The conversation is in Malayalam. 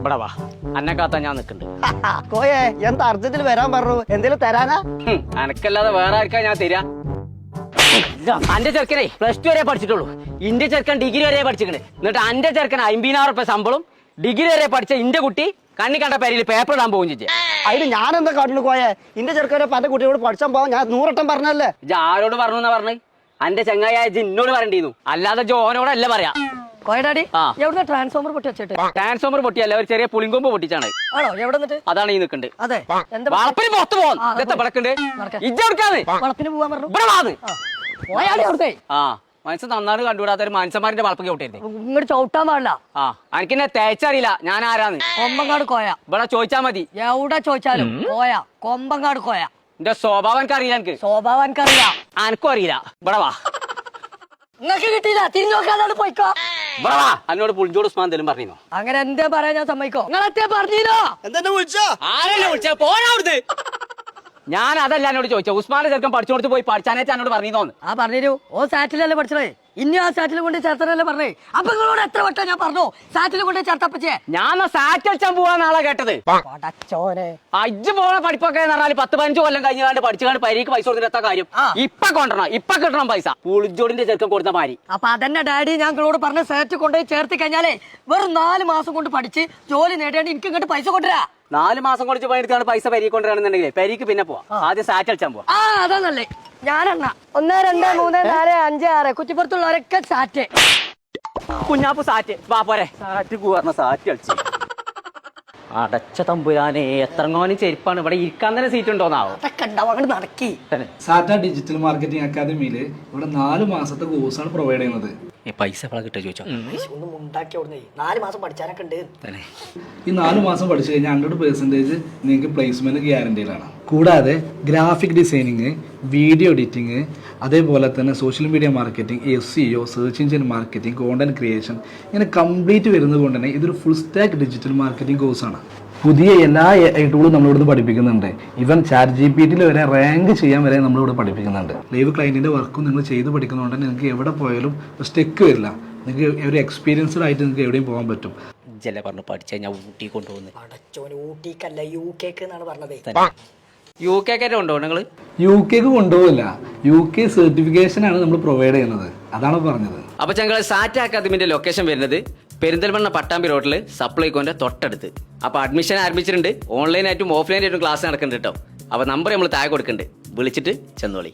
ഇവിടെ വാ, അന്നെ കാത്താ ഞാൻ നിൽക്കുന്നുണ്ട്. കോയെ എന്താ അർജന്റിൽ വരാൻ പറഞ്ഞു? എന്തേലും തരാനാ? അനക്കല്ലാതെ വേറെ ആർക്കാ ഞാൻ തരാ? അന്റെ ചെറുക്കനെ +2 വരെ പഠിച്ചിട്ടുള്ളൂ. ഇന്റെ ചെറുക്കൻ ഡിഗ്രി വരെ പഠിച്ചിട്ടുണ്ട്. എന്നിട്ട് അന്റെ ചെറുക്കൻ 50,000 റുപ്യ ശമ്പളം, ഡിഗ്രി വരെ പഠിച്ച ഇന്റെ കുട്ടി കണ്ണി കണ്ട പേരിൽ പേപ്പർ ഇടാൻ പോകും ചേച്ചി. അതിന് ഞാൻ എന്താ കാട്ടില് കോയെ? ഇന്റെ ചെറുക്കനെ പല കുട്ടിയോട് പഠിച്ചാൻ പോവാൻ ഞാൻ 100 വട്ടം പറഞ്ഞല്ലേ. ഇജ്ജ് ആരോട് പറഞ്ഞു എന്നാ പറഞ്ഞു? അന്റെ ചങ്ങായ എന്നോട് പറയണ്ടിരുന്നു, അല്ലാതെ ജോനോടല്ല പറയാ. കോയഡാഡി എവിടെ ട്രാൻസ്ഫോമർ പൊട്ടി വെച്ചിട്ട്? ട്രാൻസ്ഫോമർ പൊട്ടിയല്ല, ഒരു ചെറിയ പുളിങ്കൊമ്പ് പൊട്ടിച്ചാണ്. ആണോ? എവിടെ നിന്നിട്ട്? അതാണ് ഈ നിൽക്കണ്ട്. അതെ, വളപ്പിന് പുറത്ത് പോകും വിളക്കുണ്ട്. ഇജ്ജെടുക്കാന്ന് വളപ്പിന് പോവാൻ പറഞ്ഞു. ഇവിടെ വാന്ന് പോയാളി അവിടുത്തെ. ആ മനസ്സ് നന്നാണ് കണ്ടുകൂടാത്ത ഒരു മനുഷ്യന്മാരുടെ വളപ്പൊക്കെ ചവിട്ടിരുന്നേ. ഇങ്ങോട്ട് ചവിട്ടാൻ പാടില്ല. ആ എനിക്കെന്നെ തേച്ചറിയില്ല ഞാൻ ആരാന്ന്. കൊമ്പങ്കാട് കോയ. ഇവിടെ ചോദിച്ചാ മതി. എവിടെ ചോദിച്ചാലും കോയ, കൊമ്പങ്കാട് കോയ. എന്റെ സ്വഭാവം എനിക്ക് അറിയില്ല. എനിക്ക് സ്വഭാവം എനിക്കറിയാം. അനക്കും അറിയില്ല. ഇവിടെ വാ. നിങ്ങൾക്ക് കിട്ടിയില്ല, തിരിഞ്ഞു നോക്കാതെ പോയിക്കോ. ഇവിടെ വാ. എന്നോട് പുളിഞ്ചോട് ഉസ്മാൻ എന്തെങ്കിലും പറഞ്ഞോ? അങ്ങനെ എന്തേ പറയാൻ ഞാൻ സമ്മതിക്കോ? നിങ്ങളെത്തേ പറഞ്ഞോ? ആരല്ലേ വിളിച്ച പോരാ അവിടുന്ന്. ഞാൻ അതല്ല എന്നോട് ചോദിച്ചോ. ഉസ്മാന്റെ ചെറുക്കൻ പഠിച്ചോടത്ത് പോയി പഠിച്ചാനേച്ച് എന്നോട് പറഞ്ഞോന്ന്. ആ പറഞ്ഞു. ഓ സാറ്റിലല്ലേ പഠിച്ചേ? ഇനി ആ സാറ്റിൽ കൊണ്ട് ചേർത്തനല്ലേ പറഞ്ഞേ? അപ്പൊ നിങ്ങളോട് എത്ര വട്ടം ഞാൻ പറഞ്ഞു സാറ്റിൽ കൊണ്ട് ചേർത്തപ്പച്ചേ? ഞാൻ സാറ്റ് അടിച്ചാൻ പോവാ നാളെ കേട്ടത്. പടച്ചോനെ, അജ്ജ് പോണ പഠിപ്പൊക്കെ എന്ന് പറഞ്ഞാൽ 10-15 കൊല്ലം കഴിഞ്ഞാണ്ട് പഠിച്ചാണ്ട് പരീക്ക് പൈസ കൊടുത്തിട്ട് കാര്യം. ഇപ്പൊ കൊണ്ടണം, ഇപ്പൊ കിട്ടണം പൈസ. പുളിജോടിന്റെ ചെറുക്കൻ കൊടുത്ത മാരി. അപ്പൊ അതന്നെ ഡാഡി ഞാൻ നിങ്ങളോട് പറഞ്ഞ സാറ്റ് കൊണ്ടുപോയി ചേർത്തി കഴിഞ്ഞാലേ വെറും 4 മാസം കൊണ്ട് പഠിച്ച് ജോലി നേടേണ്ടി എനിക്ക് ഇങ്ങോട്ട് പൈസ കൊണ്ടുവരാ. 4 മാസം കൊണ്ട് പണിയെടുത്താണ് പൈസ പരീക്ക് കൊണ്ടുവരാണെന്നുണ്ടെങ്കിൽ പരീക്ക് പിന്നെ പോവാം. ആദ്യം സാറ്റ് അടിച്ചാൻ പോവാ. ആ അതാന്നല്ലേ ഞാനെണ്ണ 1 2 3 4 5 6 കുറ്റിപ്പുറത്തുള്ളവരൊക്കെ സാറ്റ്. കുഞ്ഞാപ്പ് സാറ്റ് വാ പോരെ. സാറ്റ് കൂർന്ന സാറ്റ് കളിച്ച് അടച്ച തമ്പുരാനെ എത്രങ്ങോനും ചെരുപ്പാണ്. ഇവിടെ ഇരിക്കാൻ തന്നെ സീറ്റ് ഉണ്ടോന്നാവോ? അതൊക്കെ ഉണ്ടാവും, അങ്ങോട്ട് നടക്കി. സാറ്റ ഡിജിറ്റൽ മാർക്കറ്റിംഗ് അക്കാദമിയിൽ ഇവിടെ 4 മാസത്തെ കോഴ്സാണ് പ്രൊവൈഡ് ചെയ്യുന്നത്. പൈസ എപ്പോഴാ കിട്ടുക ചോദിച്ചോ? ഒന്നും ഉണ്ടാക്കി ഓടുന്നേ 4 മാസം പഠിച്ചാനൊക്കെ ഉണ്ട്. ഈ 4 മാസം പഠിച്ചു കഴിഞ്ഞാൽ 100% നിങ്ങൾക്ക് പ്ലേസ്മെന്റ് ഗ്യാരണ്ടിയിലാണ്. കൂടാതെ ഗ്രാഫിക് ഡിസൈനിങ്, വീഡിയോ എഡിറ്റിംഗ്, അതേപോലെ തന്നെ social media marketing, SEO, search engine marketing, content creation, ഇങ്ങനെ കംപ്ലീറ്റ് വരുന്നത് കൊണ്ട് തന്നെ ഇതൊരു ഫുൾ സ്റ്റാക്ക് ഡിജിറ്റൽ മാർക്കറ്റിംഗ് കോഴ്സാണ്. പുതിയ എല്ലാ ടൂളും നമ്മളിവിടെ പഠിപ്പിക്കുന്നുണ്ട്. ഈവൻ ChatGPT വരെ റാങ്ക് ചെയ്യാൻ വരെ നമ്മളിവിടെ പഠിപ്പിക്കുന്നുണ്ട്. ലൈവ് ക്ലയന്റിന്റെ വർക്കും നിങ്ങൾ ചെയ്ത് പഠിക്കുന്നതുകൊണ്ട് തന്നെ നിങ്ങൾക്ക് എവിടെ പോയാലും സ്റ്റെക്ക് വരില്ല. നിങ്ങൾക്ക് ഒരു എക്സ്പീരിയൻസ്ഡ് ആയിട്ട് നിങ്ങൾക്ക് എവിടെയും പോകാൻ പറ്റും. ജല പറഞ്ഞു പഠിച്ചാൽ ഞാൻ ഊട്ടി കൊണ്ടുപോകുന്നത്. പടച്ചോന് ഊട്ടിക്കല്ല UK എന്നാണ് പറഞ്ഞത്. UK കൊണ്ടുപോകും നിങ്ങൾ? UK കൊണ്ടുപോകില്ല. UK സർട്ടിഫിക്കേഷൻ ആണ് നമ്മൾ പ്രൊവൈഡ് ചെയ്യുന്നത്. അതാണ് പറഞ്ഞത്. അപ്പൊ ഞങ്ങൾ സാറ്റ് അക്കാദമിന്റെ ലൊക്കേഷൻ വരുന്നത് പെരിന്തൽമണ്ണ പട്ടാമ്പി റോഡില് സപ്ലൈകോന്റെ തൊട്ടടുത്ത്. അപ്പൊ അഡ്മിഷൻ ആരംഭിച്ചിട്ടുണ്ട്. ഓൺലൈനായിട്ടും ഓഫ്ലൈനായിട്ടും ക്ലാസ് നടക്കുന്നുണ്ട് കേട്ടോ. അപ്പൊ നമ്പർ നമ്മൾ താഴെ കൊടുക്കുന്നുണ്ട്, വിളിച്ചിട്ട് ചെന്നോളി.